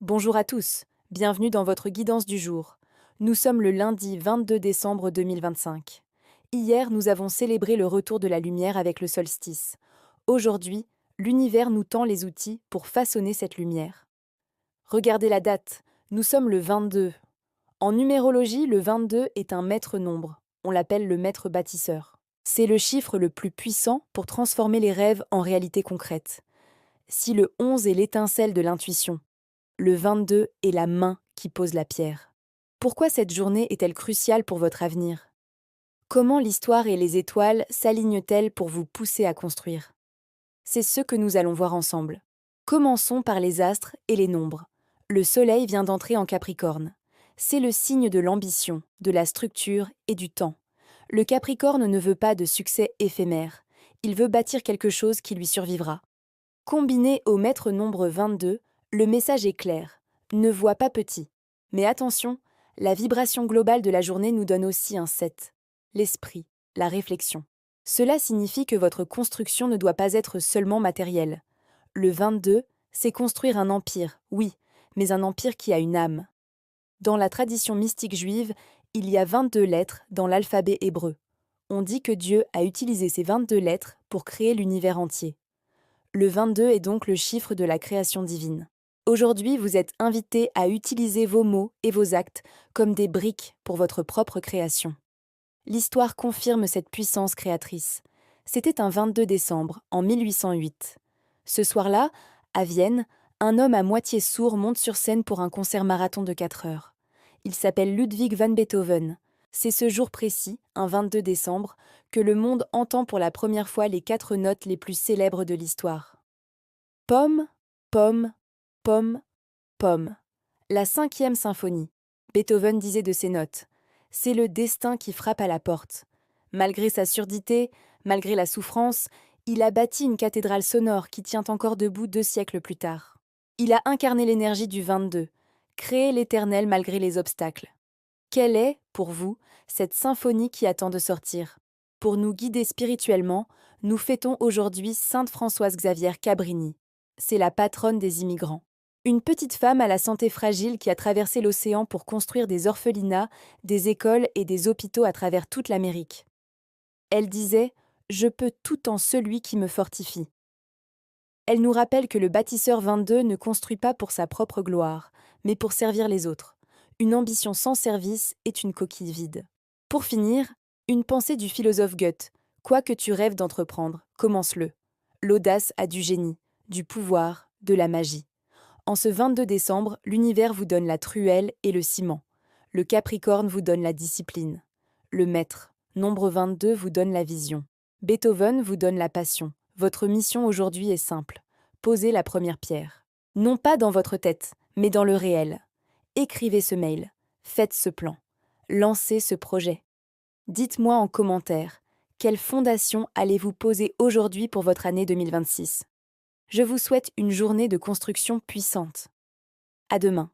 Bonjour à tous, bienvenue dans votre guidance du jour. Nous sommes le lundi 22 décembre 2025. Hier, nous avons célébré le retour de la lumière avec le solstice. Aujourd'hui, l'univers nous tend les outils pour façonner cette lumière. Regardez la date, nous sommes le 22. En numérologie, le 22 est un maître nombre. On l'appelle le maître bâtisseur. C'est le chiffre le plus puissant pour transformer les rêves en réalité concrète. Si le 11 est l'étincelle de l'intuition, le 22 est la main qui pose la pierre. Pourquoi cette journée est-elle cruciale pour votre avenir? Comment l'histoire et les étoiles s'alignent-elles pour vous pousser à construire? C'est ce que nous allons voir ensemble. Commençons par les astres et les nombres. Le Soleil vient d'entrer en Capricorne. C'est le signe de l'ambition, de la structure et du temps. Le Capricorne ne veut pas de succès éphémère. Il veut bâtir quelque chose qui lui survivra. Combiné au maître nombre 22, le message est clair. Ne vois pas petit. Mais attention, la vibration globale de la journée nous donne aussi un 7. L'esprit, la réflexion. Cela signifie que votre construction ne doit pas être seulement matérielle. Le 22, c'est construire un empire, oui, mais un empire qui a une âme. Dans la tradition mystique juive, il y a 22 lettres dans l'alphabet hébreu. On dit que Dieu a utilisé ces 22 lettres pour créer l'univers entier. Le 22 est donc le chiffre de la création divine. Aujourd'hui, vous êtes invité à utiliser vos mots et vos actes comme des briques pour votre propre création. L'histoire confirme cette puissance créatrice. C'était un 22 décembre, en 1808. Ce soir-là, à Vienne, un homme à moitié sourd monte sur scène pour un concert marathon de 4 heures. Il s'appelle Ludwig van Beethoven. C'est ce jour précis, un 22 décembre, que le monde entend pour la première fois les 4 notes les plus célèbres de l'histoire. Pomme, pomme, pomme, pomme. La cinquième symphonie. Beethoven disait de ces notes. C'est le destin qui frappe à la porte. Malgré sa surdité, malgré la souffrance, il a bâti une cathédrale sonore qui tient encore debout 2 siècles plus tard. Il a incarné l'énergie du 22, créé l'éternel malgré les obstacles. Quelle est, pour vous, cette symphonie qui attend de sortir? Pour nous guider spirituellement, nous fêtons aujourd'hui Sainte Françoise Xavier Cabrini. C'est la patronne des immigrants. Une petite femme à la santé fragile qui a traversé l'océan pour construire des orphelinats, des écoles et des hôpitaux à travers toute l'Amérique. Elle disait « Je peux tout en celui qui me fortifie ». Elle nous rappelle que le bâtisseur 22 ne construit pas pour sa propre gloire, mais pour servir les autres. Une ambition sans service est une coquille vide. Pour finir, une pensée du philosophe Goethe. Quoi que tu rêves d'entreprendre, commence-le. L'audace a du génie, du pouvoir, de la magie. En ce 22 décembre, l'univers vous donne la truelle et le ciment. Le Capricorne vous donne la discipline. Le maître, nombre 22, vous donne la vision. Beethoven vous donne la passion. Votre mission aujourd'hui est simple. Posez la première pierre. Non pas dans votre tête, mais dans le réel. Écrivez ce mail. Faites ce plan. Lancez ce projet. Dites-moi en commentaire, quelle fondation allez-vous poser aujourd'hui pour votre année 2026? Je vous souhaite une journée de construction puissante. À demain.